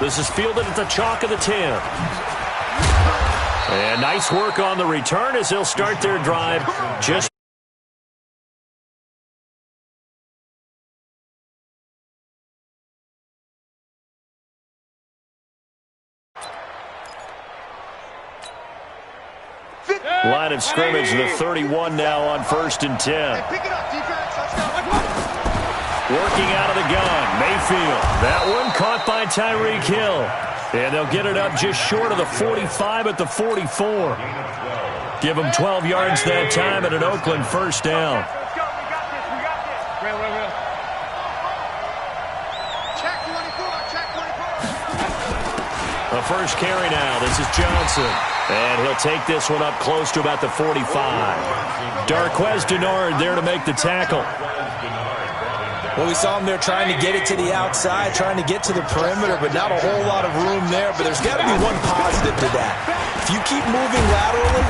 This is fielded at the chalk of the 10. And nice work on the return as they'll start their drive just line of scrimmage, the 31 now on 1st and 10. Working out of the gun, Mayfield. That one caught by Tyreek Hill. And they'll get it up just short of the 45 at the 44. Give them 12 yards that time at an Oakland first down. The first carry now. This is Johnson. And he'll take this one up close to about the 45. Darqueze Dennard there to make the tackle. Well, we saw him there trying to get it to the outside, trying to get to the perimeter, but not a whole lot of room there. But there's got to be one positive to that. If you keep moving laterally,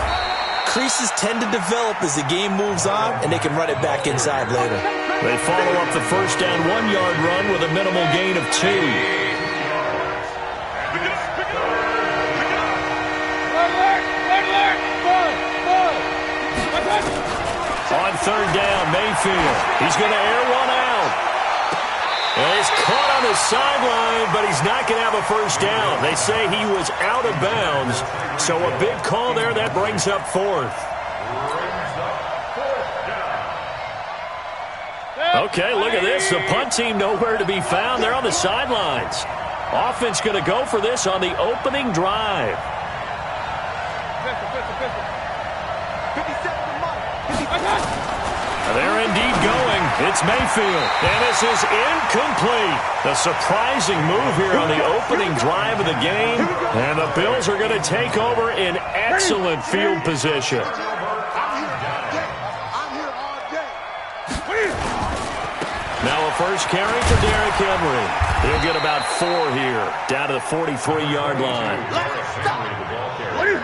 creases tend to develop as the game moves on, and they can run it back inside later. They follow up the first down 1-yard run with a minimal gain of 2. On third down, Mayfield. He's going to air one out. And he's caught on the sideline, but he's not going to have a first down. They say he was out of bounds. So a big call there that brings up 4th. Okay, look at this. The punt team nowhere to be found. They're on the sidelines. Offense going to go for this on the opening drive. They're indeed going. It's Mayfield. And this is incomplete. A surprising move here on the opening drive of the game. And the Bills are going to take over in excellent field position. Now a first carry for Derrick Henry. He'll get about 4 here, down to the 43-yard line.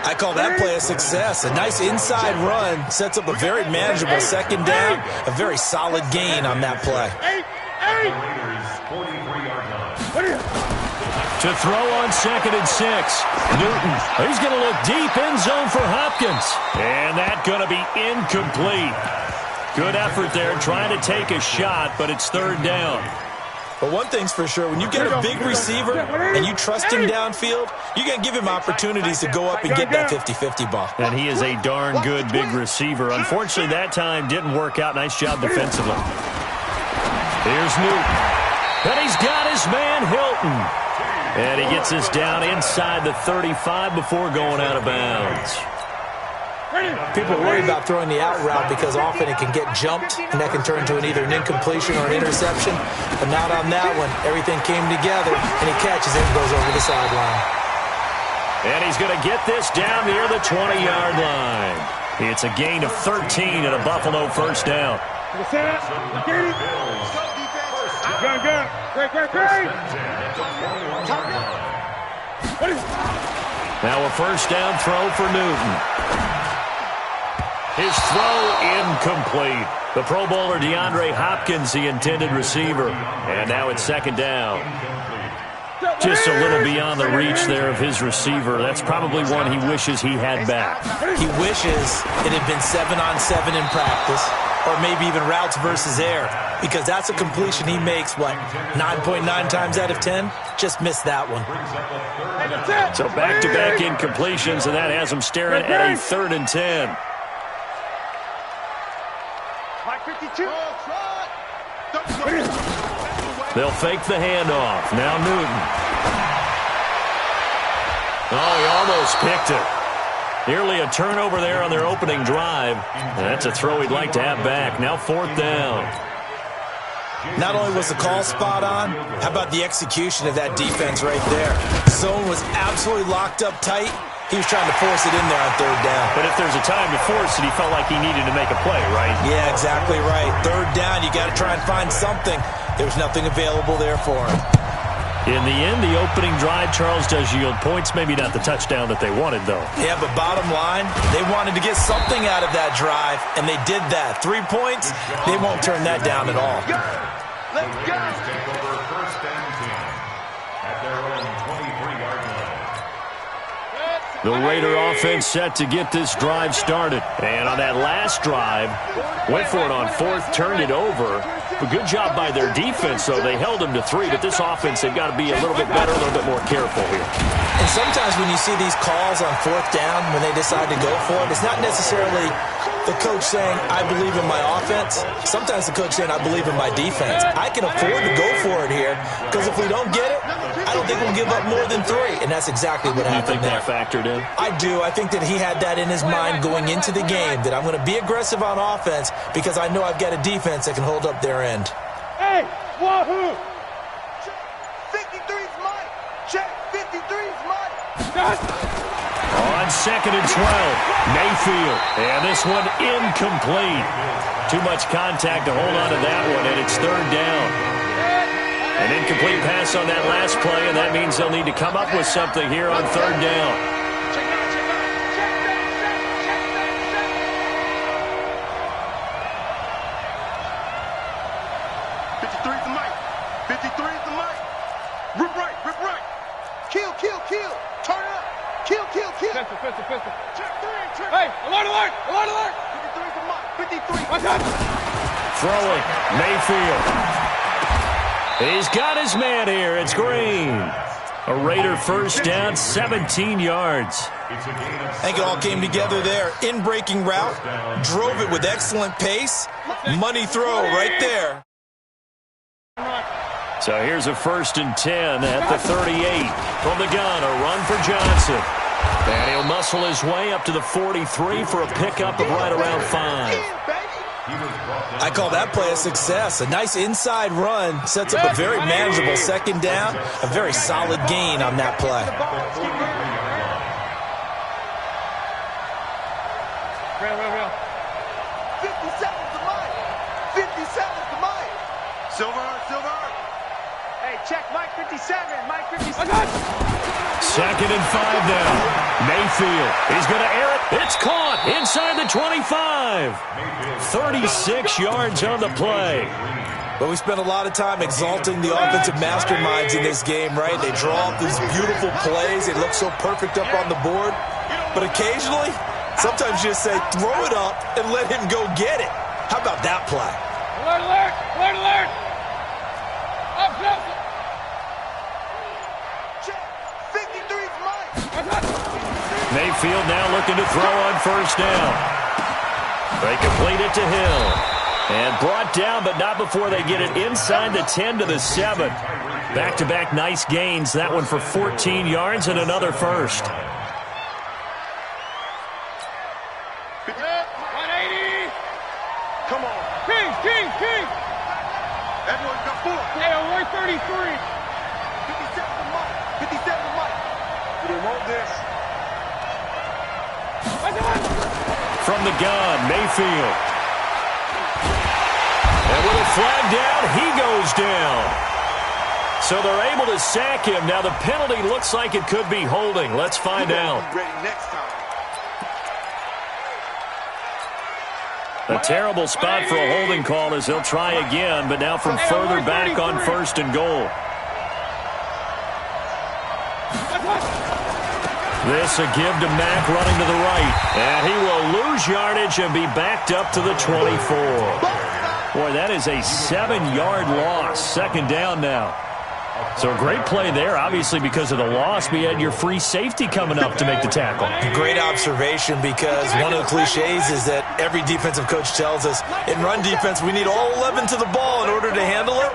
I call that play a success. A nice inside run sets up a very manageable second down, a very solid gain on that play. To throw on 2nd and 6. Newton, he's going to look deep end zone for Hopkins. And that's going to be incomplete. Good effort there trying to take a shot, but it's 3rd down. But one thing's for sure, when you get a big receiver and you trust him downfield, you're going to give him opportunities to go up and get that 50-50 ball. And he is a darn good big receiver. Unfortunately, that time didn't work out. Nice job defensively. Here's Newton. And he's got his man Hilton. And he gets us down inside the 35 before going out of bounds. People worry about throwing the out route because often it can get jumped, and that can turn into either an incompletion or an interception. But not on that one. Everything came together, and he catches it and goes over the sideline. And he's going to get this down near the 20-yard line. It's a gain of 13 and a Buffalo first down. Now a first down throw for Newton. His throw incomplete. The Pro Bowler DeAndre Hopkins, the intended receiver. And now it's 2nd down. Just a little beyond the reach there of his receiver. That's probably one he wishes he had back. He wishes it had been 7-on-7 in practice, or maybe even routes versus air, because that's a completion he makes, 9.9 times out of 10? Just missed that one. So back-to-back incompletions, and that has him staring at a 3rd and 10. They'll fake the handoff. Now Newton. Oh, he almost picked it. Nearly a turnover there on their opening drive. And that's a throw he'd like to have back. Now 4th down. Not only was the call spot on, how about the execution of that defense right there? Zone was absolutely locked up tight. He was trying to force it in there on 3rd down. But if there's a time to force it, he felt like he needed to make a play, right? Yeah, exactly right. 3rd down, you got to try and find something. There was nothing available there for him. In the end, the opening drive, Charles, does yield points. Maybe not the touchdown that they wanted, though. Yeah, but bottom line, they wanted to get something out of that drive, and they did that. 3 points, they won't turn that down at all. Let's go. Take over 1st and 10 at their own 20. The Raider offense set to get this drive started. And on that last drive, went for it on fourth, turned it over. A good job by their defense, though. They held them to 3, but this offense, they've got to be a little bit better, a little bit more careful here. And sometimes when you see these calls on fourth down, when they decide to go for it, it's not necessarily the coach saying, I believe in my offense. Sometimes the coach saying, I believe in my defense. I can afford to go for it here because if we don't get it, I don't think we'll give up more than 3. And that's exactly what happened there. You think that factored in? I do. I think that he had that in his mind going into the game, that I'm going to be aggressive on offense because I know I've got a defense that can hold up their end. Hey, wahoo! 53's mine. Check, 53's mine. On 2nd and 12, Mayfield. And this one incomplete. Too much contact to hold on to that one, and it's 3rd down. An incomplete pass on that last play, and that means they'll need to come up with something here on 3rd down. Pistol. Check 3. Hey, alert! 53's the mark. 53. Watch out. Throwing. Mayfield. He's got his man here. It's Green. A Raider first down, 17 yards. I think it all came together there. In-breaking route. Drove it with excellent pace. Money throw right there. So here's a 1st and 10 at the 38. From the gun, a run for Johnson. And he'll muscle his way up to the 43 for a pickup of right around 5. I call that play a success. A nice inside run sets up a very manageable 2nd down. A very solid gain on that play. Real. 57's the mine. 57's the mine. Silver. Hey, check Mike 57. Mike 57. 2nd and 5 now. Mayfield. He's going to air it. It's caught inside the 25. 36 yards on the play. But we spent a lot of time exalting the offensive masterminds in this game, right? They draw up these beautiful plays. They look so perfect up on the board. But occasionally, sometimes you just say, throw it up and let him go get it. How about that play? Alert! Up. Mayfield now looking to throw on 1st down. They complete it to Hill. And brought down, but not before they get it inside the 10 to the 7. Back-to-back nice gains. That one for 14 yards and another first. 180. Come on. King. Everyone got 4. Hey, alert 33. 57 to Mike. 57 to Mike. We don't want this. From the gun, Mayfield. And with a flag down, he goes down. So they're able to sack him. Now the penalty looks like it could be holding. Let's find out. A terrible spot for a holding call as they'll try again, but now from further back on 1st and goal. This a give to Mack running to the right. And he will lose yardage and be backed up to the 24. Boy, that is a 7-yard loss. 2nd down now. So a great play there, obviously because of the loss, but you had your free safety coming up to make the tackle. Great observation, because one of the cliches is that every defensive coach tells us, in run defense, we need all 11 to the ball in order to handle it.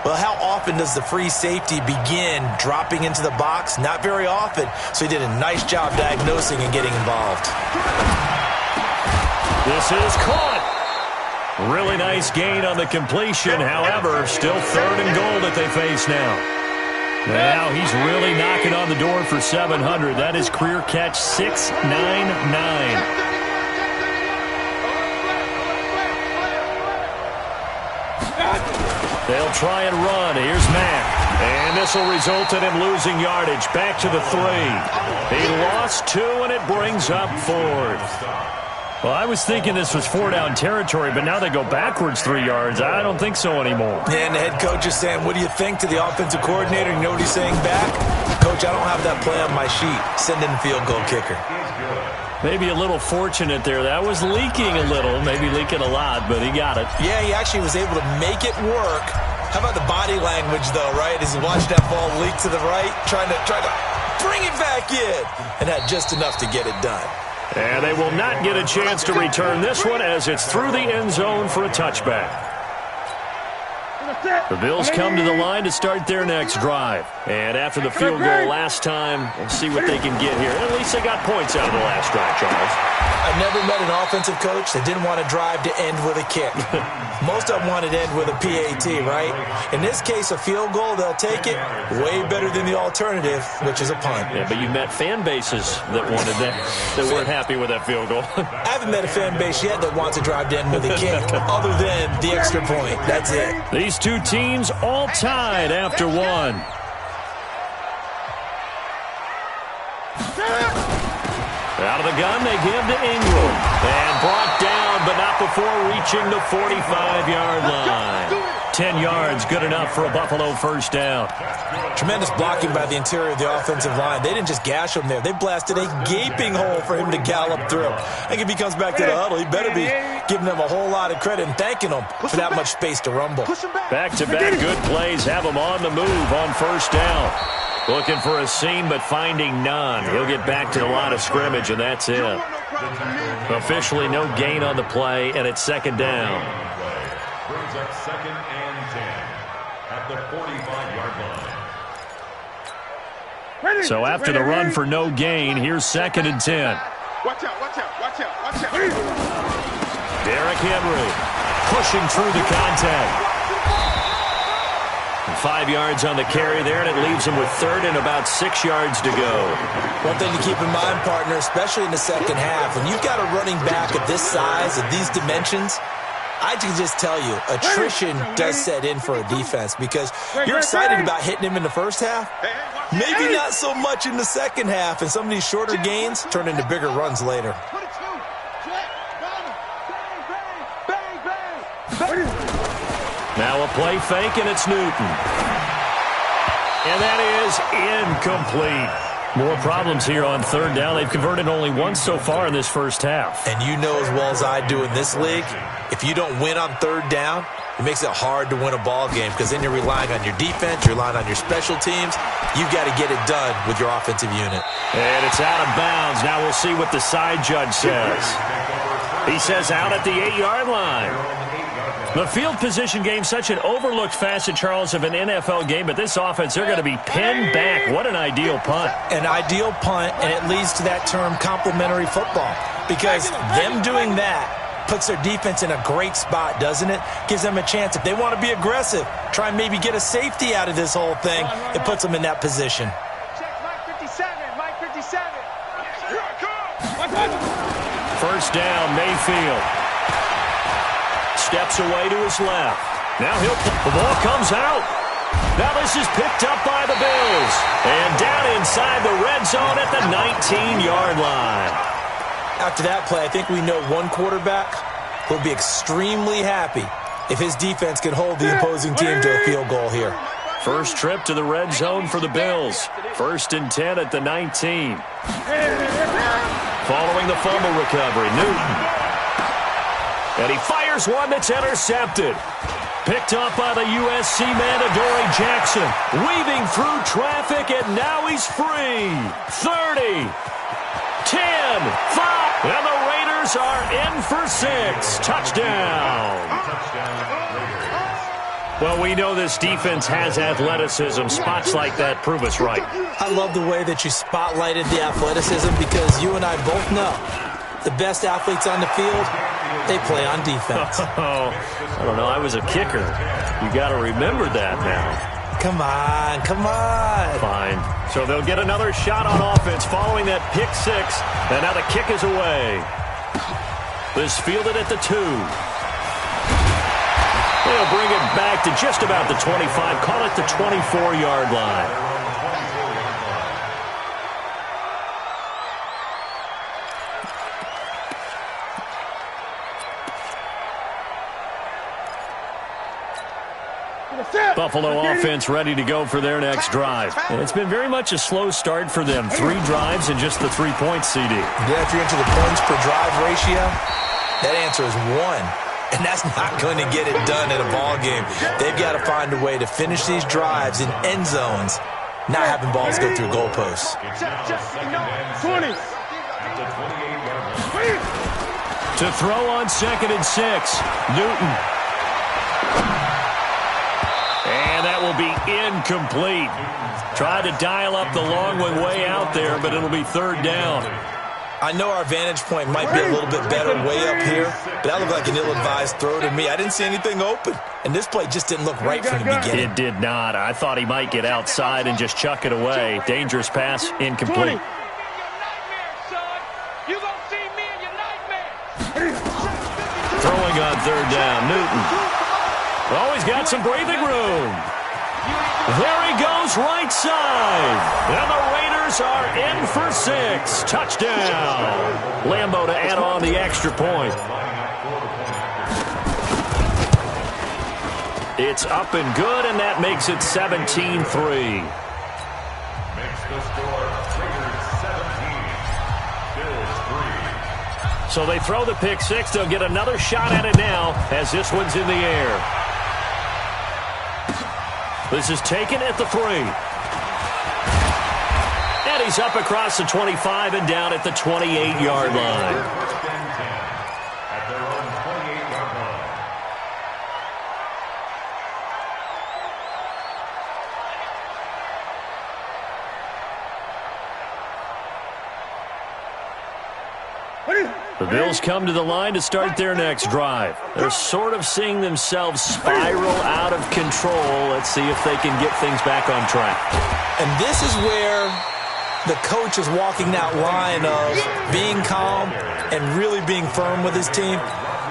Well, how often does the free safety begin dropping into the box? Not very often. So he did a nice job diagnosing and getting involved. This is caught. Really nice gain on the completion. However, still 3rd and goal that they face now. Now he's really knocking on the door for 700. That is career catch 699. They'll try and run. Here's Mack. And this will result in him losing yardage. Back to the 3. He lost 2, and it brings up 4th. Well, I was thinking this was 4-down territory, but now they go backwards 3 yards. I don't think so anymore. Yeah, and the head coach is saying, what do you think, to the offensive coordinator? You know what he's saying back? Coach, I don't have that play on my sheet. Send in the field goal kicker. Maybe a little fortunate there. That was leaking a little, maybe leaking a lot, but he got it. Yeah, he actually was able to make it work. How about the body language, though, right? As he watched that ball leak to the right, trying to bring it back in, and had just enough to get it done. And they will not get a chance to return this one as it's through the end zone for a touchback. The Bills come to the line to start their next drive. And after the field goal last time, we'll see what they can get here. At least they got points out of the last drive, Charles. I've never met an offensive coach that didn't want to drive to end with a kick. Most of them wanted to end with a PAT, right? In this case, a field goal, they'll take it. Way better than the alternative, which is a punt. Yeah, but you met fan bases that wanted that weren't happy with that field goal. I haven't met a fan base yet that wants to drive to end with a kick, other than the extra point. That's it. These two teams all tied after one. Out of the gun, they give to Ingram. And brought down, but not before reaching the 45-yard line. 10 yards, good enough for a Buffalo first down. Tremendous blocking by the interior of the offensive line. They didn't just gash him there. They blasted a gaping hole for him to gallop through. I think if he comes back to the huddle, he better be giving them a whole lot of credit and thanking them for that much space to rumble. Back-to-back good plays have him on the move on first down. Looking for a seam, but finding none. He'll get back to the line of scrimmage, and that's it. Officially no gain on the play, and it's second down. Brings up 2nd and 10 at the 45-yard line. So after the run for no gain, here's 2nd and 10. Watch out, watch out, watch out, watch out. Derrick Henry pushing through the contact. 5 yards on the carry there, and it leaves him with 3rd and about 6 yards to go. One thing to keep in mind, partner, especially in the second half, when you've got a running back of this size, of these dimensions, I can just tell you, attrition does set in for a defense because you're excited about hitting him in the first half. Maybe not so much in the second half, and some of these shorter gains turn into bigger runs later. Now a play fake, and it's Newton. And that is incomplete. More problems here on 3rd down. They've converted only once so far in this first half. And you know as well as I do in this league, if you don't win on 3rd down, it makes it hard to win a ball game because then you're relying on your defense, you're relying on your special teams. You've got to get it done with your offensive unit. And it's out of bounds. Now we'll see what the side judge says. He says out at the 8-yard line. The field position game, such an overlooked facet, Charles, of an NFL game, but this offense, they're going to be pinned back. What an ideal punt. An ideal punt, and it leads to that term complementary football because them doing that puts their defense in a great spot, doesn't it? Gives them a chance. If they want to be aggressive, try and maybe get a safety out of this whole thing, it puts them in that position. Check Mike 57, Mike 57. Here I come. First down, Mayfield. Steps away to his left. Now the ball comes out. Now this is picked up by the Bills. And down inside the red zone at the 19-yard line. After that play, I think we know one quarterback will be extremely happy if his defense can hold the opposing team to a field goal here. First trip to the red zone for the Bills. 1st and 10 at the 19. Following the fumble recovery, Newton. And he fires one that's intercepted. Picked up by the USC man, Adoree Jackson. Weaving through traffic, and now he's free. 30, 10, 5. And the Raiders are in for 6. Touchdown. Well, we know this defense has athleticism. Spots like that prove us right. I love the way that you spotlighted the athleticism because you and I both know the best athletes on the field, they play on defense. Oh, I don't know. I was a kicker. You got to remember that now. Come on, come on. Fine. So they'll get another shot on offense following that pick 6. And now the kick is away. This fielded at the 2. They'll bring it back to just about the 25. Call it the 24-yard line. Buffalo offense ready to go for their next drive. And it's been very much a slow start for them. 3 drives and just the 3 points, CD. Yeah, if you're into the points per drive ratio, that answer is 1. And that's not going to get it done in a ball game. They've got to find a way to finish these drives in end zones, not having balls go through goalposts. 20. To throw on 2nd and 6, Newton. And that will be incomplete. Tried to dial up the long one way out there, but it'll be 3rd down. I know our vantage point might be a little bit better way up here, but that looked like an ill-advised throw to me. I didn't see anything open, and this play just didn't look right from the beginning. It did not. I thought he might get outside and just chuck it away. Dangerous pass, incomplete. Throwing on 3rd down, Newton. Oh, he's got some breathing room. There he goes, right side. And the Raiders are in for 6. Touchdown. Lambo to add on the extra point. It's up and good, and that makes it 17-3. Makes the score Raiders 17, Bills 3. So they throw the pick 6. They'll get another shot at it now as this one's in the air. This is taken at the 3. And he's up across the 25 and down at the 28-yard line. First and 10 at their own 28-yard line. The Bills come to the line to start their next drive. They're sort of seeing themselves spiral out of control. Let's see if they can get things back on track. And this is where the coach is walking that line of being calm and really being firm with his team.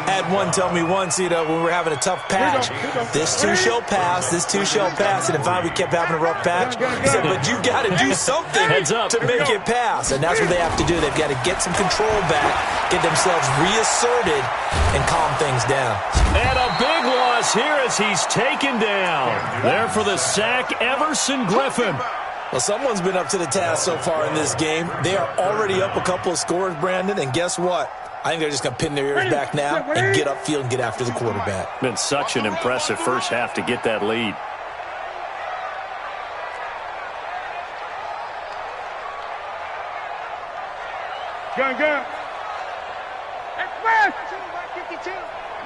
Had one tell me once, when we were having a tough patch, this too shall pass, this too shall pass. And if we kept having a rough patch, he said, but you got to do something to make it pass. And that's what they have to do. They've got to get some control back, get themselves reasserted, and calm things down. And a big loss here as he's taken down. There for the sack, Everson Griffin. Well, someone's been up to the task so far in this game. They are already up a couple of scores, Brandon, and guess what? I think they're just going to pin their ears back now and get upfield and get after the quarterback. Been such an impressive first half to get that lead. Gun. Express. 52.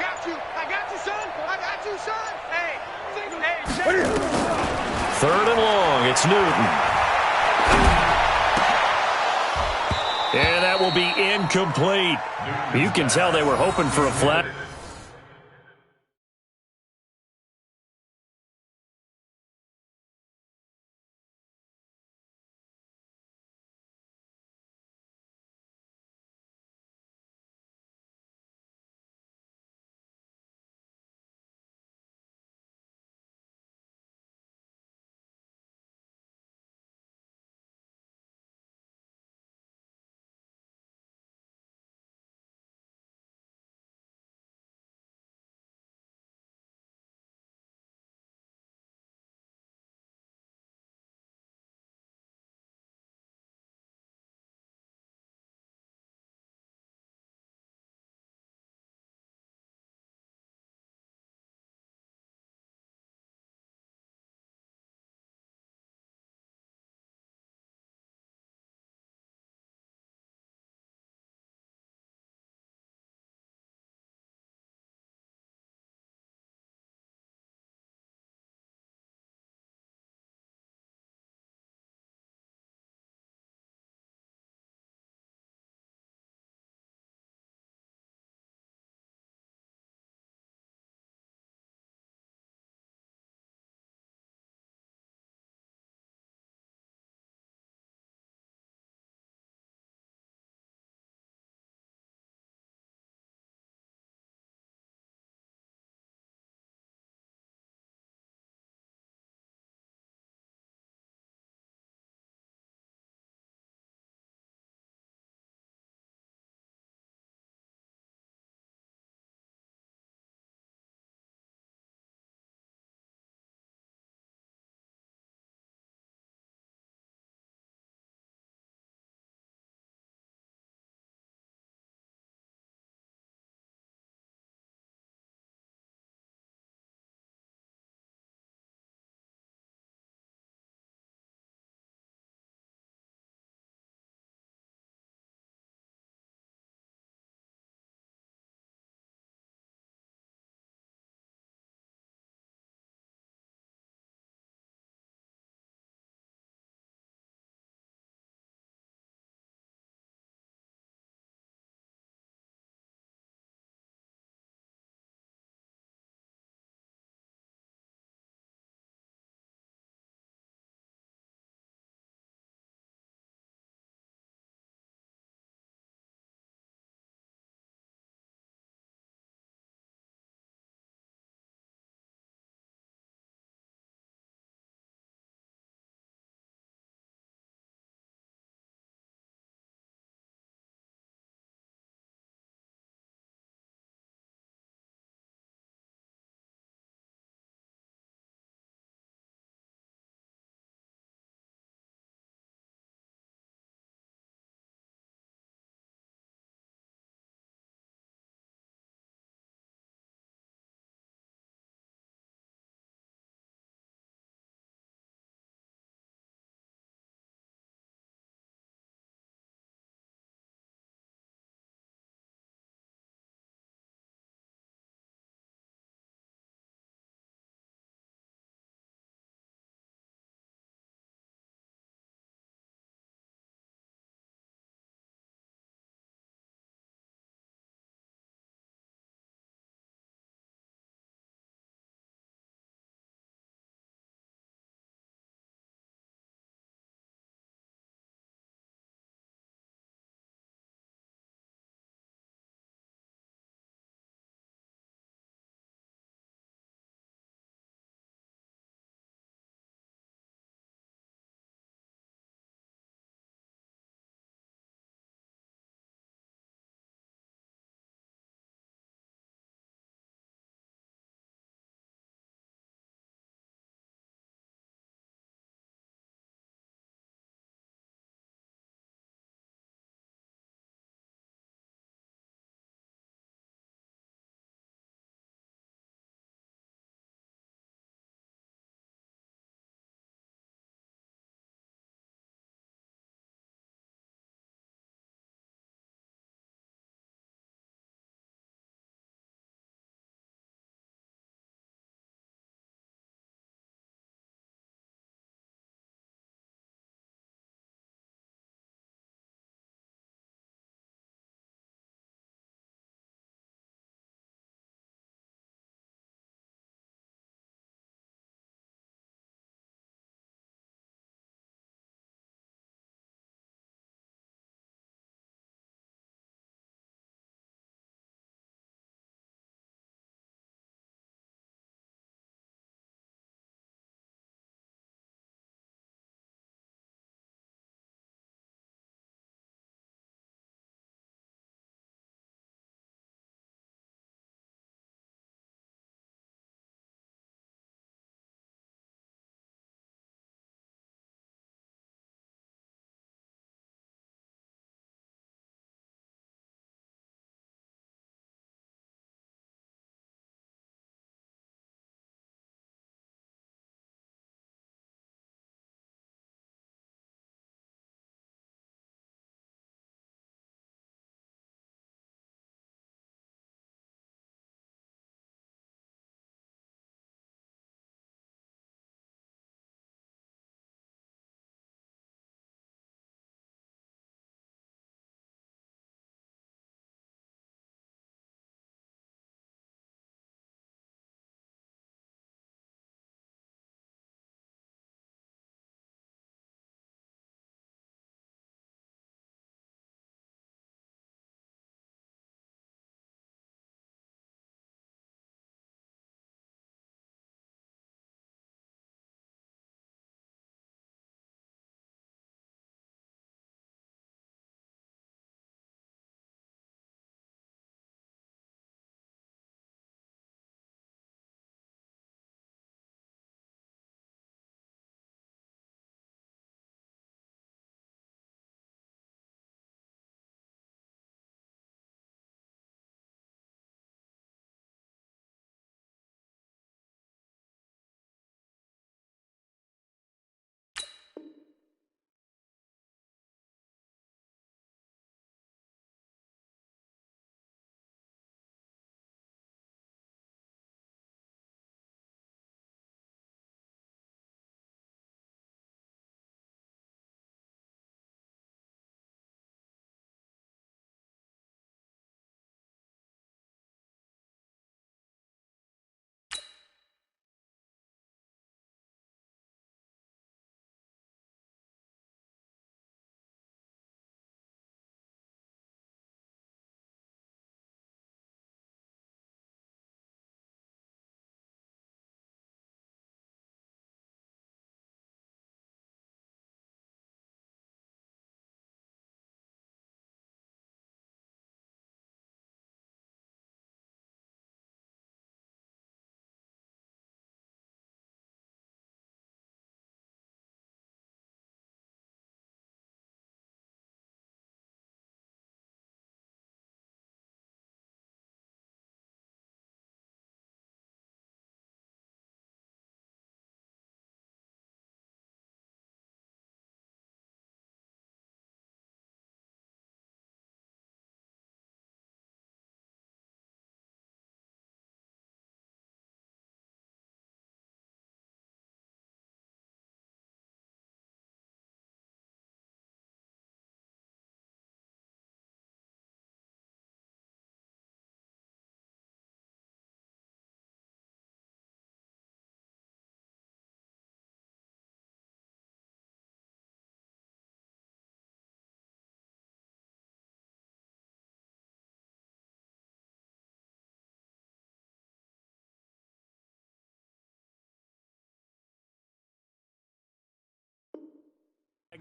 Got you. I got you, son. I got you, son. Hey. 3rd and long. It's Newton. And that will be incomplete. You can tell they were hoping for a flat.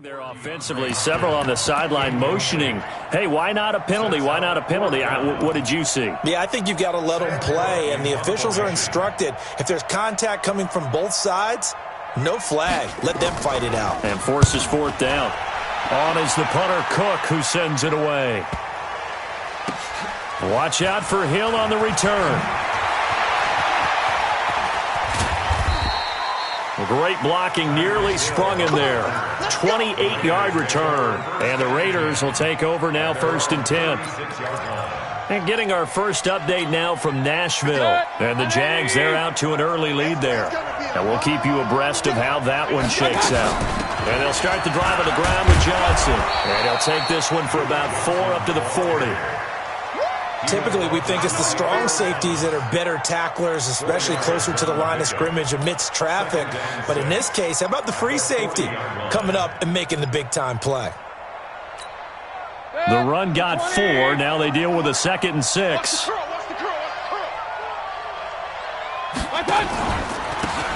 There offensively, several on the sideline motioning, hey, why not a penalty? Why not a penalty? What did you see? Yeah, I think you've got to let them play, and the officials are instructed, if there's contact coming from both sides, no flag. Let them fight it out. And forces fourth down. On is the punter, Cook, who sends it away. Watch out for Hill on the return. Great blocking, nearly sprung in there. 28-yard return. And the Raiders will take over now, 1st and 10. And getting our first update now from Nashville. And the Jags, they're out to an early lead there. And we'll keep you abreast of how that one shakes out. And they'll start the drive on the ground with Johnson. And he'll take this one for about 4 up to the 40. Typically, we think it's the strong safeties that are better tacklers, especially closer to the line of scrimmage amidst traffic. But in this case, how about the free safety coming up and making the big-time play? The run got 4. Now they deal with a 2nd and 6.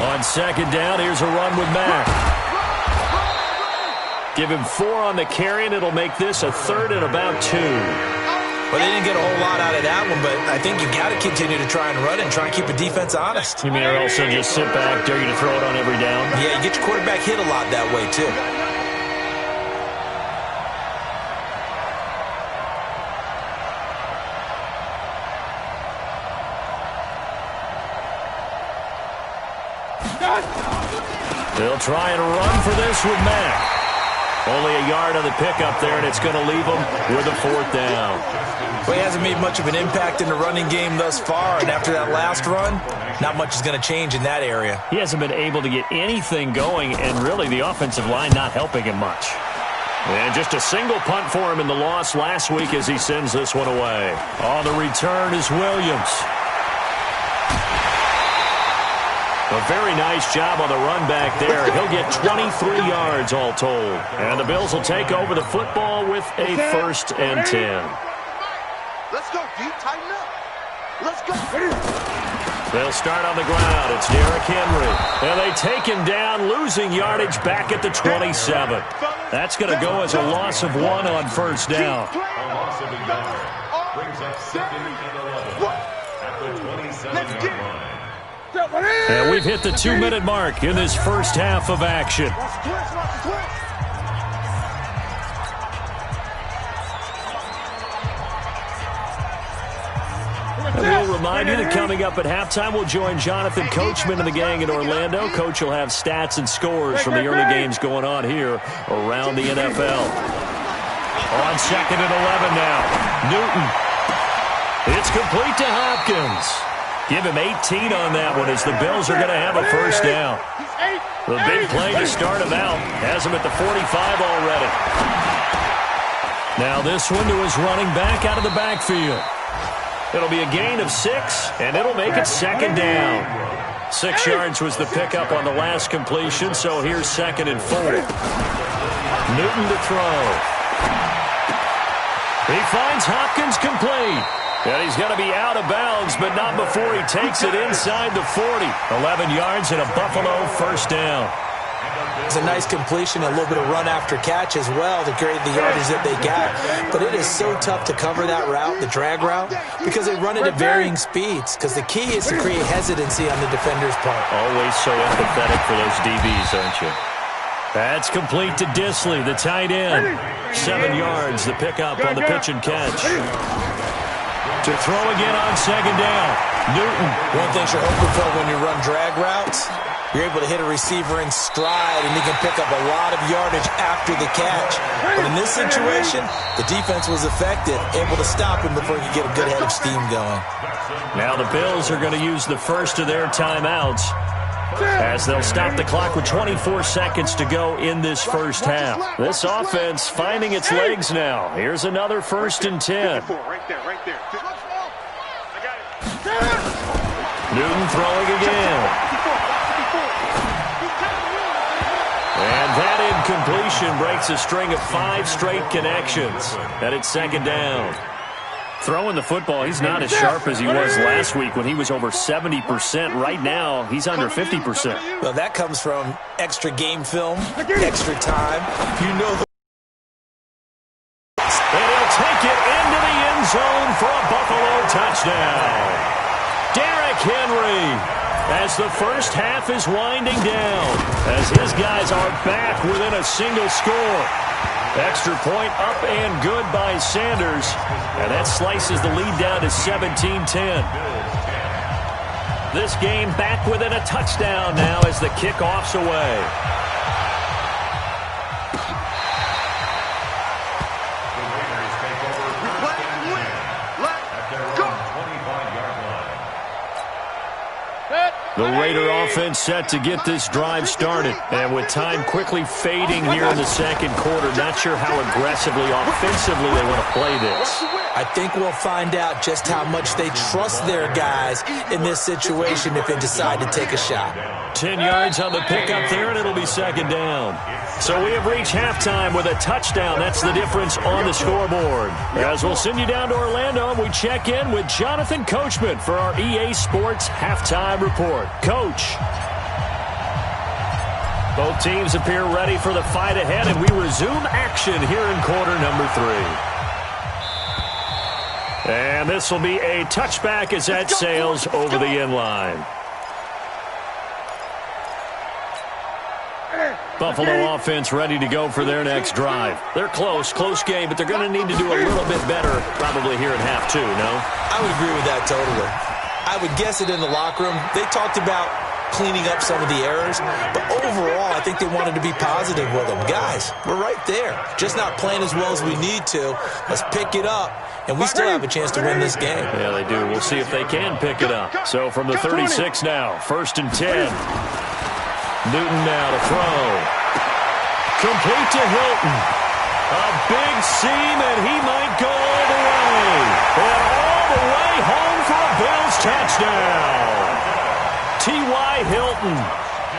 On 2nd down, here's a run with Mack. Give him 4 on the carry, and it'll make this a 3rd and about 2. Well, they didn't get a whole lot out of that one, but I think you've got to continue to try and run and try and keep a defense honest. You mean or else they'll just sit back, dare you to throw it on every down? Yeah, you get your quarterback hit a lot that way, too. They'll try and run for this with Mack. Only a yard on the pickup there, and it's going to leave them with a 4th down. Well, he hasn't made much of an impact in the running game thus far, and after that last run, not much is going to change in that area. He hasn't been able to get anything going, and really the offensive line not helping him much. And just a single punt for him in the loss last week as he sends this one away. On the return is Williams. A very nice job on the run back there. He'll get 23 yards all told. And the Bills will take over the football with a 1st and 10. Let's go, D. Tighten up. Let's go. They'll start on the ground. It's Derrick Henry. And they take him down, losing yardage back at the 27. That's going to go as a loss of 1 on 1st down. A loss of a yard brings up 2nd and 11 at the 27-yard line. And we've hit the 2-minute mark in this first half of action. And we'll remind you that coming up at halftime, we'll join Jonathan Coachman and the gang in Orlando. Coach will have stats and scores from the early games going on here around the NFL. On 2nd and 11 now. Newton. It's complete to Hopkins. Give him 18 on that one as the Bills are going to have a 1st down. The big play to start him out has him at the 45 already. Now this one to his running back out of the backfield. It'll be a gain of 6, and it'll make it 2nd down. 6 yards was the pickup on the last completion, so here's 2nd and 4. Newton to throw. He finds Hopkins complete. And he's going to be out of bounds, but not before he takes it inside the 40. 11 yards and a Buffalo 1st down. It's a nice completion, a little bit of run after catch as well to create the yardage that they got. But it is so tough to cover that route, the drag route, because they run it at varying speeds. Because the key is to create hesitancy on the defender's part. Always so empathetic for those DBs, aren't you? That's complete to Disley, the tight end. 7 yards, the pickup on the pitch and catch. To throw again on 2nd down. Newton. One thing you're hoping for when you run drag routes, you're able to hit a receiver in stride, and he can pick up a lot of yardage after the catch. But in this situation, the defense was effective, able to stop him before he could get a good head of steam going. Now the Bills are going to use the first of their timeouts as they'll stop the clock with 24 seconds to go in this first half. This offense finding its legs now. Here's another 1st and 10. Right there. Newton throwing again. And that incompletion breaks a string of 5 straight connections. And it's 2nd down. Throwing the football, he's not as sharp as he was last week when he was over 70%. Right now, he's under 50%. Well, that comes from extra game film, extra time. You know the... And he'll take it into the end zone for a Buffalo touchdown. Derrick Henry, as the first half is winding down, as his guys are back within a single score. Extra point up and good by Sanders, and that slices the lead down to 17-10. This game back within a touchdown now as the kickoff's away. The Raider offense set to get this drive started. And with time quickly fading here in the second quarter, not sure how aggressively, offensively they want to play this. I think we'll find out just how much they trust their guys in this situation if they decide to take a shot. 10 yards on the pickup there, and it'll be second down. So we have reached halftime with a touchdown. That's the difference on the scoreboard. As we'll send you down to Orlando, we check in with Jonathan Coachman for our EA Sports Halftime Report. Coach. Both teams appear ready for the fight ahead, and we resume action here in quarter number 3. And this will be a touchback as that sails over the end line. Buffalo offense ready to go for their next drive. They're close game, but they're going to need to do a little bit better probably here in half 2, no? I would agree with that totally. I would guess it in the locker room. They talked about cleaning up some of the errors, but overall, I think they wanted to be positive with them. Guys, we're right there. Just not playing as well as we need to. Let's pick it up, and we still have a chance to win this game. Yeah, they do. We'll see if they can pick it up. So from the 36 now, 1st and 10. Newton now to throw. Complete to Hilton. A big seam, and he might go all the way. And all the way home for a Bills touchdown. T.Y. Hilton,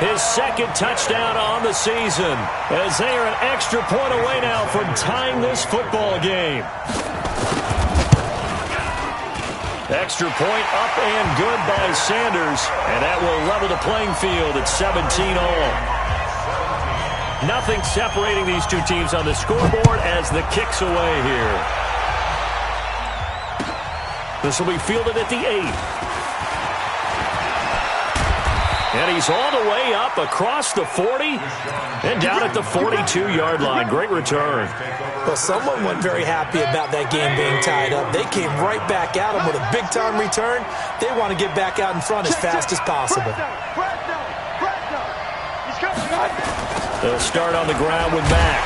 his second touchdown on the season, as they are an extra point away now from tying this football game. Extra point up and good by Sanders, and that will level the playing field at 17-all. Nothing separating these two teams on the scoreboard as the kick's away here. This will be fielded at the 8. And he's all the way up across the 40 and down at the 42-yard line. Great return. Well, someone wasn't very happy about that game being tied up. They came right back at him with a big-time return. They want to get back out in front as fast as possible. They'll start on the ground with Mack.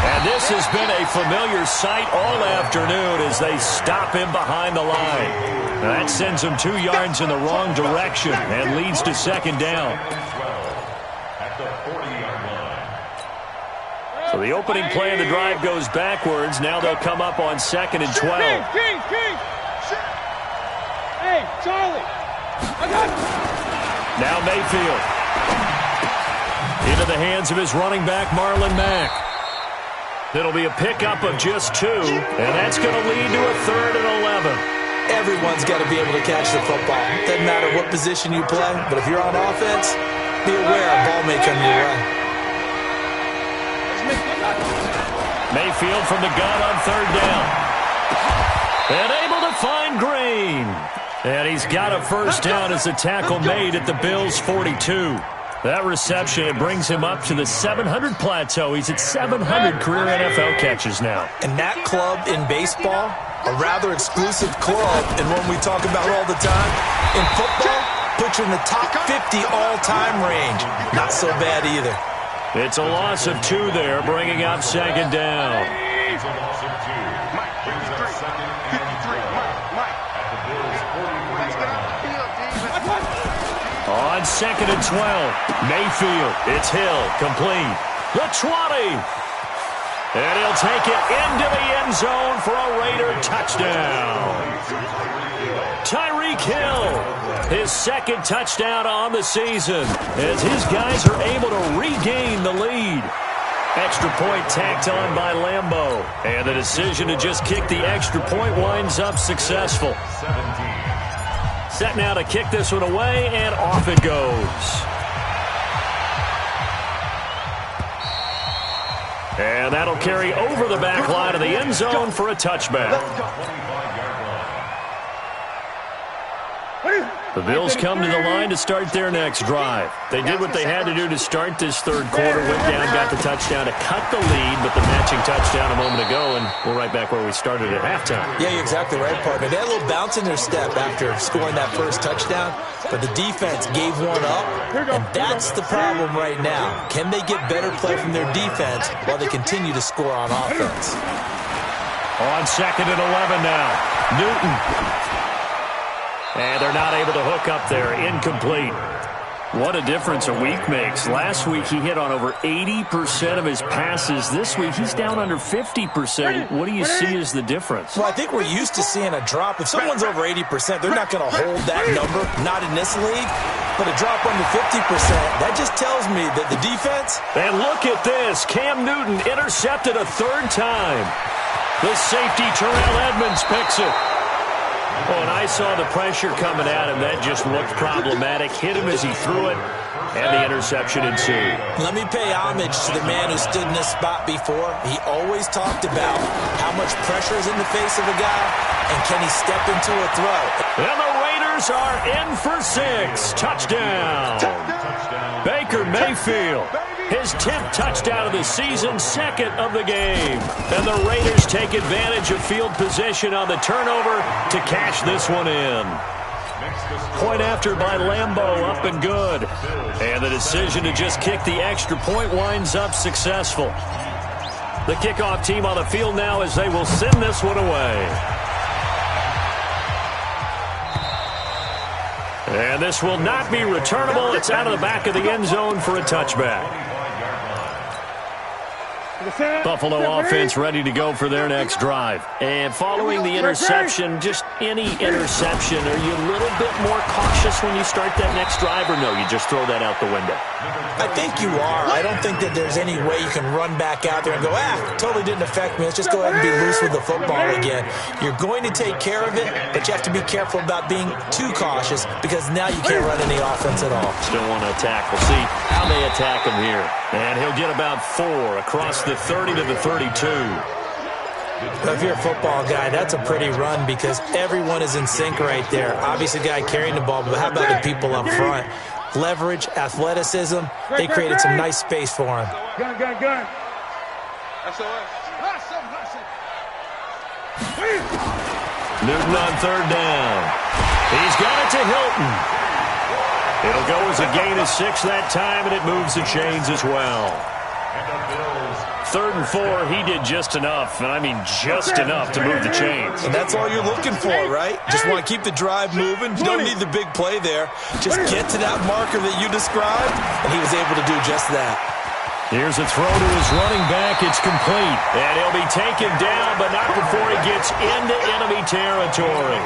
And this has been a familiar sight all afternoon as they stop him behind the line. That sends him 2 yards in the wrong direction and leads to second down. So the opening play of the drive goes backwards. Now they'll come up on 2nd and 12. Hey, Charlie. Now Mayfield. Into the hands of his running back, Marlon Mack. It'll be a pickup of just 2, and that's going to lead to a 3rd and 11. Everyone's got to be able to catch the football. Doesn't matter what position you play, but if you're on offense, be aware a ball may come your way. Mayfield from the gun on 3rd down. And able to find Green. And he's got a first down as the tackle made at the Bills' 42. That reception, it brings him up to the 700 plateau. He's at 700 career NFL catches now. And that club in baseball, a rather exclusive club, and one we talk about all the time. In football, puts you in the top 50 all-time range. Not so bad either. It's a loss of 2 there, bringing up second down. It's a loss of 2. Mike, 53. Mike. At the Bills' 44-yard line. On 2nd and 12, Mayfield, it's Hill, complete. The 20. And he'll take it into the end zone for a Raider touchdown. Tyreek Hill, his second touchdown on the season, as his guys are able to regain the lead. Extra point tacked on by Lambeau. And the decision to just kick the extra point winds up successful. 17. Set now to kick this one away, and off it goes. And that'll carry over the back line of the end zone for a touchback. The Bills come to the line to start their next drive. They did what they had to do to start this third quarter. Went down, got the touchdown to cut the lead, but the matching touchdown a moment ago, and we're right back where we started at halftime. Yeah, you're exactly right, partner. They had a little bounce in their step after scoring that first touchdown, but the defense gave one up, and that's the problem right now. Can they get better play from their defense while they continue to score on offense? On 2nd and 11 now. Newton. And they're not able to hook up there. Incomplete. What a difference a week makes. Last week he hit on over 80% of his passes. This week he's down under 50%. What do you see as the difference? Well, I think we're used to seeing a drop. If someone's over 80%, they're not going to hold that number, not in this league. But a drop under 50%, that just tells me that the defense... And look at this. Cam Newton intercepted a third time. The safety, Terrell Edmonds, picks it. Oh, and I saw the pressure coming at him. That just looked problematic. Hit him as he threw it, and the interception ensued. Let me pay homage to the man who stood in this spot before. He always talked about how much pressure is in the face of a guy, and can he step into a throw. And the Raiders are in for 6. Touchdown. Baker Mayfield. His 10th touchdown of the season, 2nd of the game. And the Raiders take advantage of field position on the turnover to cash this one in. Point after by Lambeau, up and good. And the decision to just kick the extra point winds up successful. The kickoff team on the field now as they will send this one away. And this will not be returnable. It's out of the back of the end zone for a touchback. Buffalo offense ready to go for their next drive. And following the interception, just any interception, are you a little bit more cautious when you start that next drive, or no, you just throw that out the window? I think you are. I don't think that there's any way you can run back out there and go, totally didn't affect me. Let's just go ahead and be loose with the football again. You're going to take care of it, but you have to be careful about being too cautious because now you can't run any offense at all. Still want to attack. We'll see how they attack him here. And he'll get about 4 across the 30 to the 32. If you're a football guy, that's a pretty run because everyone is in sync right there. Obviously, the guy carrying the ball, but how about the people up front? Leverage, athleticism, they created some nice space for him. Gun. Newton on 3rd down. He's got it to Hilton. It'll go as a gain of 6 that time, and it moves the chains as well. 3rd and 4, he did just enough, and I mean just enough to move the chains. And that's all you're looking for, right? Just want to keep the drive moving. You don't need the big play there. Just get to that marker that you described, and he was able to do just that. Here's a throw to his running back. It's complete. And he'll be taken down, but not before he gets into enemy territory.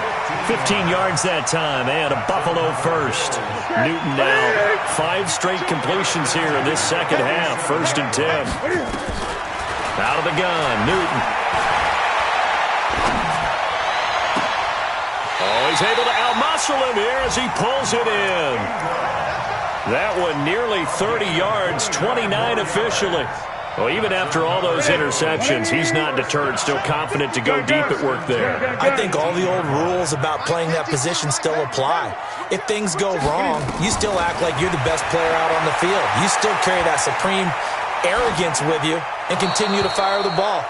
15 yards that time, and a Buffalo first. Newton now 5 straight completions here in this second half. 1st and 10. Out of the gun, Newton. Oh, he's able to outmuscle him here as he pulls it in. That one nearly 30 yards, 29 officially. Well, even after all those interceptions, he's not deterred, still confident to go deep at work there. I think all the old rules about playing that position still apply. If things go wrong, you still act like you're the best player out on the field. You still carry that supreme arrogance with you and continue to fire the ball.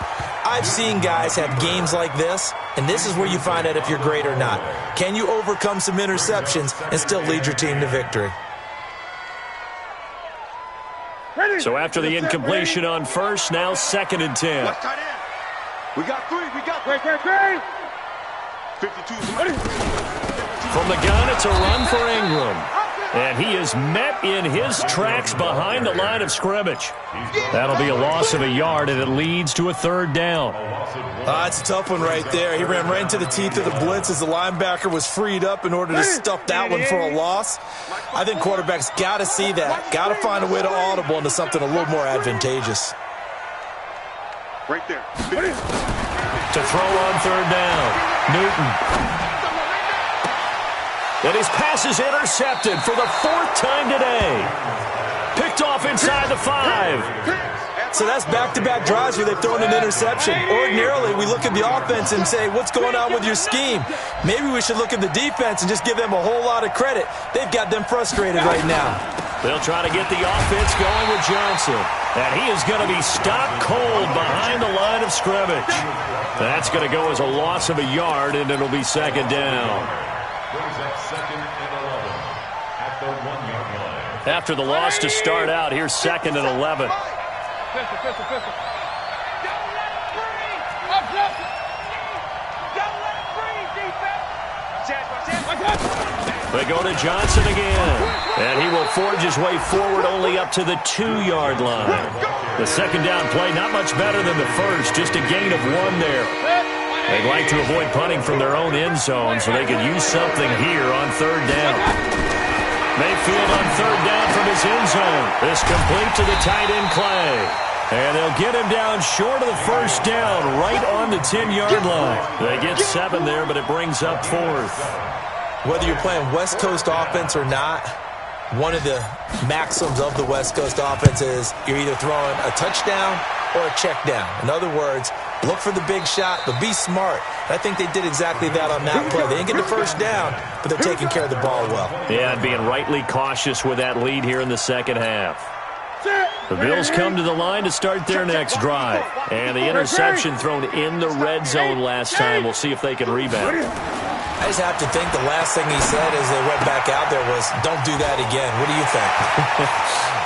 I've seen guys have games like this, and this is where you find out if you're great or not. Can you overcome some interceptions and still lead your team to victory? So after the incompletion on 1st, now 2nd and 10. We got 3. We got 3. 52. From the gun, it's a run for Ingram. And he is met in his tracks behind the line of scrimmage. That'll be a loss of a yard, and it leads to a 3rd down. It's a tough one right there. He ran right into the teeth of the blitz as the linebacker was freed up in order to stuff that one for a loss. I think quarterbacks got to see that, got to find a way to audible into something a little more advantageous. Right there. To throw on third down. Newton. And his pass is intercepted for the 4th time today. Picked off inside the 5. So that's back-to-back drives where they've thrown an interception. Ordinarily, we look at the offense and say, what's going on with your scheme? Maybe we should look at the defense and just give them a whole lot of credit. They've got them frustrated right now. They'll try to get the offense going with Johnson. And he is going to be stopped cold behind the line of scrimmage. That's going to go as a loss of a yard, and it'll be 2nd down. Brings up 2nd and 11 at the 1-yard line. After the loss to start out, here's 2nd and 11. Pistol. Don't let it breathe. Don't let it breathe, defense. They go to Johnson again. And he will forge his way forward only up to the 2-yard line. The 2nd down play, not much better than the first, just a gain of 1 there. They'd like to avoid punting from their own end zone so they could use something here on 3rd down. Mayfield on 3rd down from his end zone. This complete to the tight end Clay. And they'll get him down short of the 1st down, right on the 10-yard line. They get 7 there, but it brings up 4th. Whether you're playing West Coast offense or not, one of the maxims of the West Coast offense is you're either throwing a touchdown or a check down. In other words, look for the big shot, but be smart. I think they did exactly that on that play. They didn't get the 1st down, but they're taking care of the ball well. Yeah, and being rightly cautious with that lead here in the 2nd half. The Bills come to the line to start their next drive. And the interception thrown in the red zone last time. We'll see if they can rebound. I just have to think the last thing he said as they went back out there was, don't do that again. What do you think?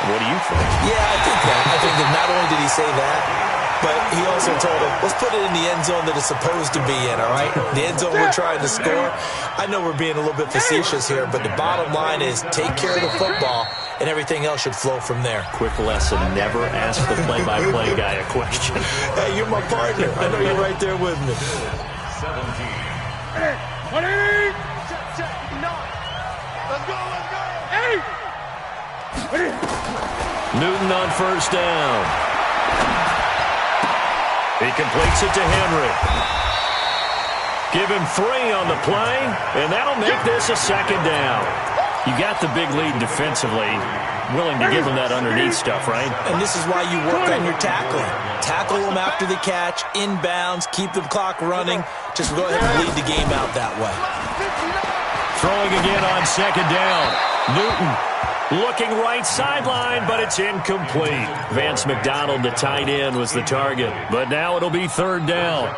What do you think? Yeah, I think that. I think that not only did he say that, but he also told him, let's put it in the end zone that it's supposed to be in, all right? The end zone we're trying to score. I know we're being a little bit facetious here, but the bottom line is take care of the football, and everything else should flow from there. Quick lesson, never ask the play-by-play guy a question. Hey, you're my partner. I know you're right there with me. 17. Newton on 1st down. He completes it to Henry. Give him 3 on the play, and that'll make this a 2nd down. You got the big lead defensively. Willing to give him that underneath stuff, right? And this is why you work on your tackling. Tackle them after the catch, inbounds, keep the clock running. Just go ahead and lead the game out that way. Throwing again on 2nd down. Newton looking right sideline, but it's incomplete. Vance McDonald, the tight end, was the target. But now it'll be 3rd down.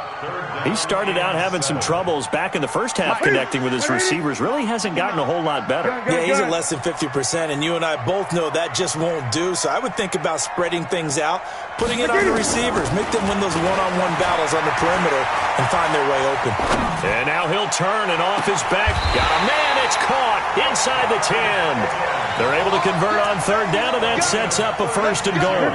He started out having some troubles back in the first half connecting with his receivers. Really hasn't gotten a whole lot better. Yeah, he's at less than 50%, and you and I both know that just won't do. So I would think about spreading things out, putting it on the receivers, make them win those one-on-one battles on the perimeter and find their way open. And now he'll turn and off his back. Got a man, it's caught inside the 10. They're able to convert on 3rd down, and that sets up a 1st and goal.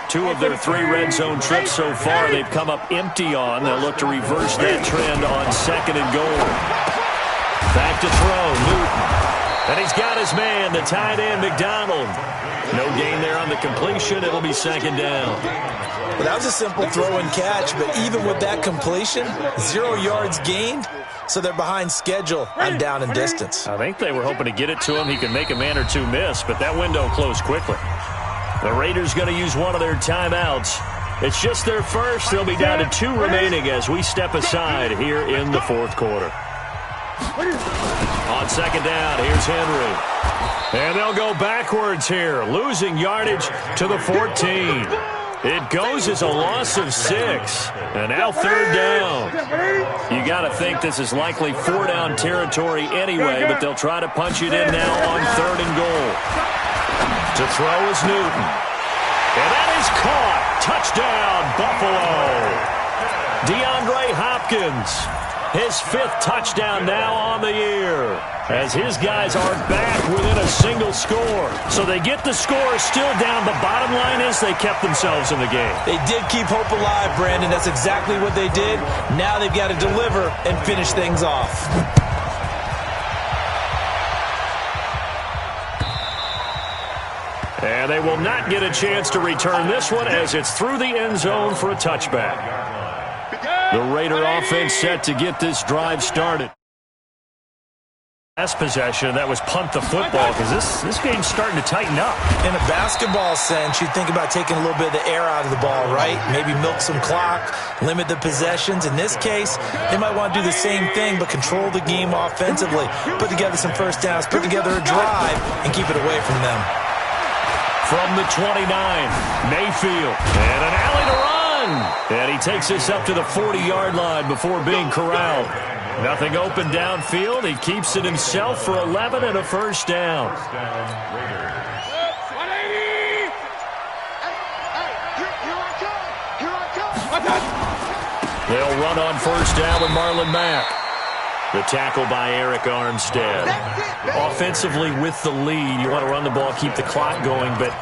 2 of their 3 red zone trips so far they've come up empty on. They'll look to reverse that trend on 2nd and goal. Back to throw, Newton. And he's got his man, the tight end, McDonald. No gain there on the completion. It'll be 2nd down. Well, that was a simple throw and catch, but even with that completion, 0 yards gained, so they're behind schedule on down and distance. I think they were hoping to get it to him. He could make a man or 2 miss, but that window closed quickly. The Raiders going to use one of their timeouts. It's just their first. They'll be down to 2 remaining as we step aside here in the 4th quarter. On 2nd down, here's Henry. And they'll go backwards here, losing yardage to the 14. It goes as a loss of 6. And now 3rd down. You got to think this is likely 4-down territory anyway, but they'll try to punch it in now on 3rd and goal. To throw is Newton. And that is caught. Touchdown, Buffalo. DeAndre Hopkins, his 5th touchdown now on the year, as his guys are back within a single score. So they get the score still down. The bottom line is they kept themselves in the game. They did keep hope alive, Brandon. That's exactly what they did. Now they've got to deliver and finish things off. And they will not get a chance to return this one as it's through the end zone for a touchback. The Raider offense set to get this drive started. Last possession, that was punt the football because this game's starting to tighten up. In a basketball sense, you think about taking a little bit of the air out of the ball, right? Maybe milk some clock, limit the possessions. In this case, they might want to do the same thing but control the game offensively, put together some first downs, put together a drive, and keep it away from them. From the 29, Mayfield, and an alley to run. And he takes this up to the 40-yard line before being corralled. Nothing open downfield. He keeps it himself for 11 and a first down. They'll run on first down with Marlon Mack. The tackle by Eric Armstead. Offensively with the lead, you want to run the ball, keep the clock going, but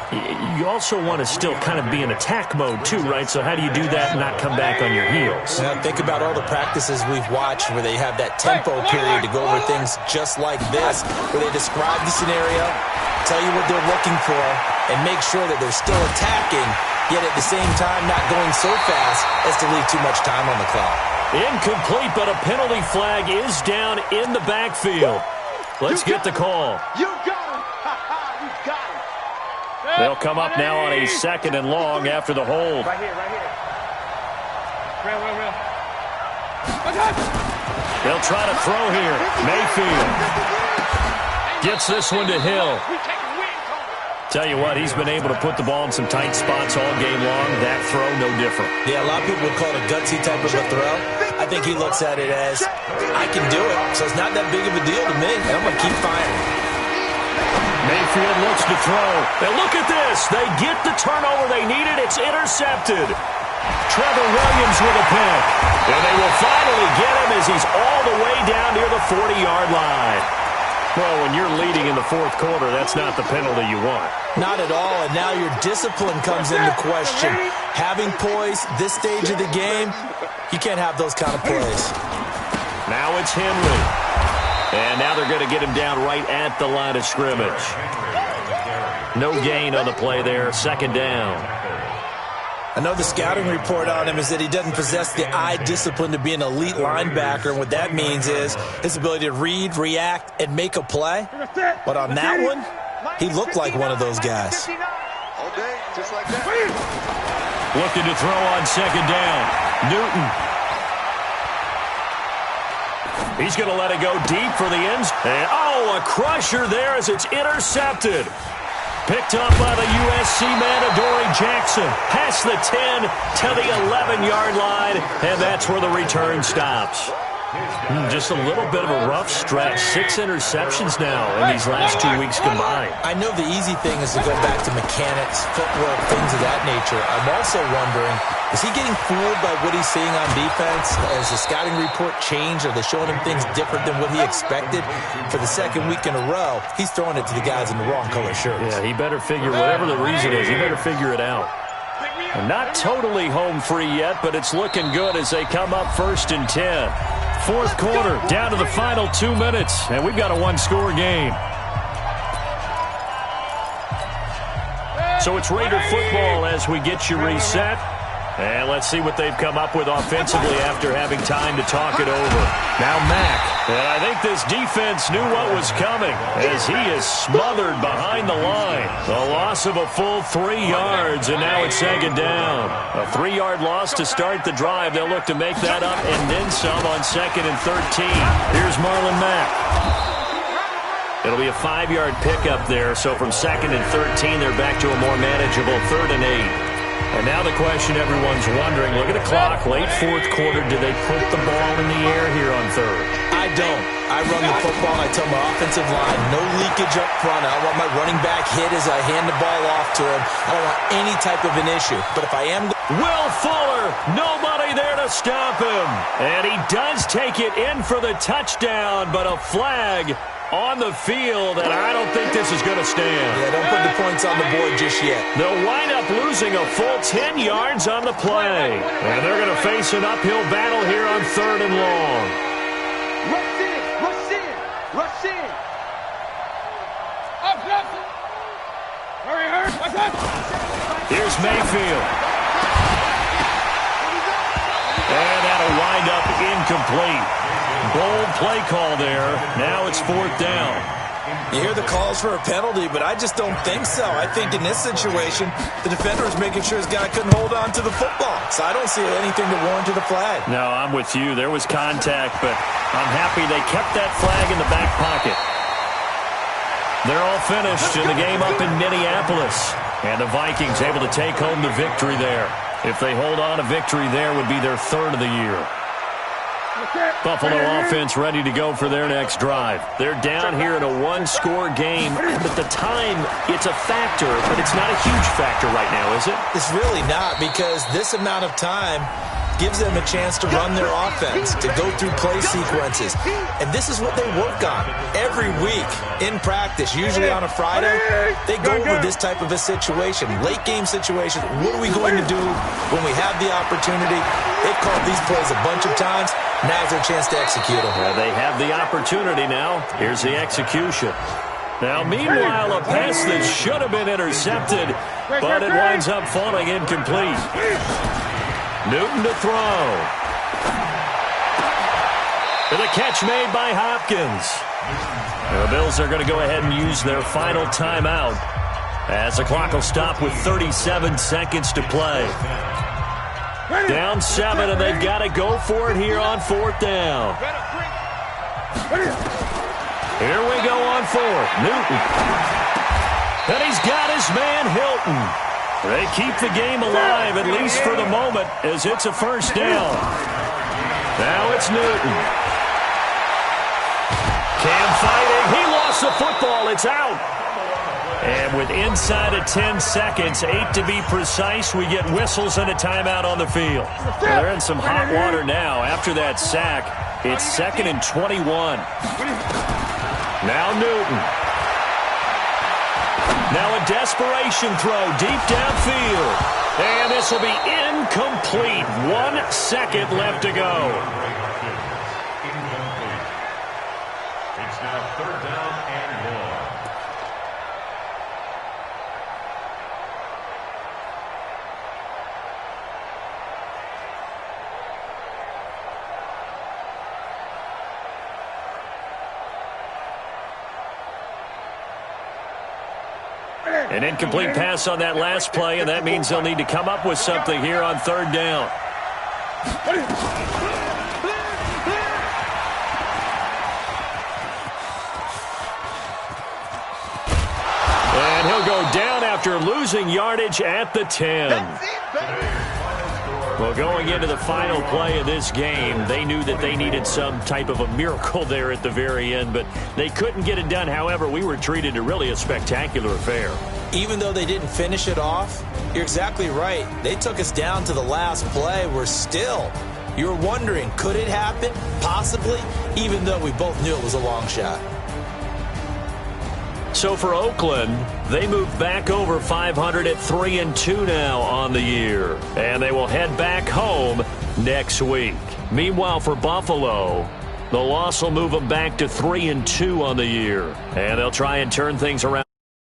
you also want to still kind of be in attack mode too, right? So how do you do that and not come back on your heels? Now think about all the practices we've watched where they have that tempo period to go over things just like this, where they describe the scenario, tell you what they're looking for, and make sure that they're still attacking, yet at the same time not going so fast as to leave too much time on the clock. Incomplete, but a penalty flag is down in the backfield. Let's get the call. You got him. You got him. They'll come up now on a second and long after the hold. Right here, right here. Real. They'll try to throw here. Mayfield gets this one to Hill. Tell you what, he's been able to put the ball in some tight spots all game long. That throw, no different. Yeah, a lot of people would call it a gutsy type of a throw. I think he looks at it as, I can do it, so it's not that big of a deal to me, and I'm going to keep firing. Mayfield looks to throw. Now look at this. They get the turnover they needed. It's intercepted. Trevor Williams with a pick. And they will finally get him as he's all the way down near the 40-yard line. Well, when you're leading in the fourth quarter, that's not the penalty you want. Not at all, and now your discipline comes into question. Having poise this stage of the game, you can't have those kind of plays. Now it's Henry. And now they're going to get him down right at the line of scrimmage. No gain on the play there, second down. I know the scouting report on him is that he doesn't possess the eye discipline to be an elite linebacker, and what that means is his ability to read, react, and make a play. But on that one, he looked like one of those guys. All day, just like that. Looking to throw on second down. Newton. He's going to let it go deep for the ends. And, a crusher there as it's intercepted. Picked up by the USC man, Adoree Jackson. Past the 10 to the 11-yard line, and that's where the return stops. Just a little bit of a rough stretch. 6 interceptions now in these last 2 weeks combined. I know the easy thing is to go back to mechanics, footwork, things of that nature. I'm also wondering, is he getting fooled by what he's seeing on defense? Has the scouting report changed? Are they showing him things different than what he expected? For the second week in a row, he's throwing it to the guys in the wrong color shirts. Yeah, he better figure, whatever the reason is, he better figure it out. Not totally home free yet, but it's looking good as they come up 1st and 10. Fourth quarter, down to the final 2 minutes, and we've got a one-score game. So it's Raider football as we get you reset. And let's see what they've come up with offensively after having time to talk it over. Now Mack. And I think this defense knew what was coming as he is smothered behind the line. A loss of a full 3 yards, and now it's second down. A 3-yard loss to start the drive. They'll look to make that up and then some on 2nd and 13. Here's Marlon Mack. It'll be a 5-yard pickup there, so from 2nd and 13, they're back to a more manageable 3rd and 8. And now the question everyone's wondering, look at the clock, late fourth quarter, do they put the ball in the air here on 3rd? I don't. I run the football, and I tell my offensive line, no leakage up front. I don't want my running back hit as I hand the ball off to him. I don't want any type of an issue. But if I am... Will Fuller, nobody there to stop him. And he does take it in for the touchdown, but a flag on the field, and I don't think this is going to stand. Yeah, don't put the points on the board just yet. They'll wind up losing a full 10 yards on the play. And they're going to face an uphill battle here on 3rd and long. Rush in, rush in, rush in. Up, Here's Mayfield. And that'll wind up incomplete. Bold play call there. Now it's 4th down. You hear the calls for a penalty, but I just don't think so. I think in this situation, the defender is making sure his guy couldn't hold on to the football. So I don't see anything to warrant a flag. No, I'm with you. There was contact, but I'm happy they kept that flag in the back pocket. They're all finished in the game up in Minneapolis. And the Vikings able to take home the victory there. If they hold on, a victory there would be their 3rd of the year. Buffalo offense ready to go for their next drive. They're down here in a 1-score game. But the time, it's a factor, but it's not a huge factor right now, is it? It's really not, because this amount of time gives them a chance to run their offense, to go through play sequences. And this is what they work on every week in practice, usually on a Friday. They go over this type of a situation, late game situation. What are we going to do when we have the opportunity? They've called these plays a bunch of times. Now's their chance to execute them. Well, they have the opportunity now. Here's the execution. Now, meanwhile, a pass that should have been intercepted, but it winds up falling incomplete. Newton to throw. And a catch made by Hopkins. And the Bills are going to go ahead and use their final timeout as the clock will stop with 37 seconds to play. Down 7, and they've got to go for it here on 4th down. Here we go on 4th. Newton. And he's got his man Hilton. They keep the game alive, at least for the moment, as it's a 1st down. Now it's Newton. Cam fighting. He lost the football. It's out. And with inside of 10 seconds, 8 to be precise, we get whistles and a timeout on the field. Well, they're in some hot water now. After that sack, it's 2nd and 21. Now Newton. Now a desperation throw deep downfield. And this will be incomplete. 1 second left to go. It's now 3rd down and 1. An incomplete pass on that last play, and that means they'll need to come up with something here on 3rd down. And he'll go down after losing yardage at the 10. Well, going into the final play of this game, they knew that they needed some type of a miracle there at the very end, but they couldn't get it done. However, we were treated to really a spectacular affair. Even though they didn't finish it off, you're exactly right. They took us down to the last play. You're wondering, could it happen? Possibly, even though we both knew it was a long shot. So for Oakland, they move back over 500 at 3-2 now on the year. And they will head back home next week. Meanwhile, for Buffalo, the loss will move them back to 3-2 on the year. And they'll try and turn things around.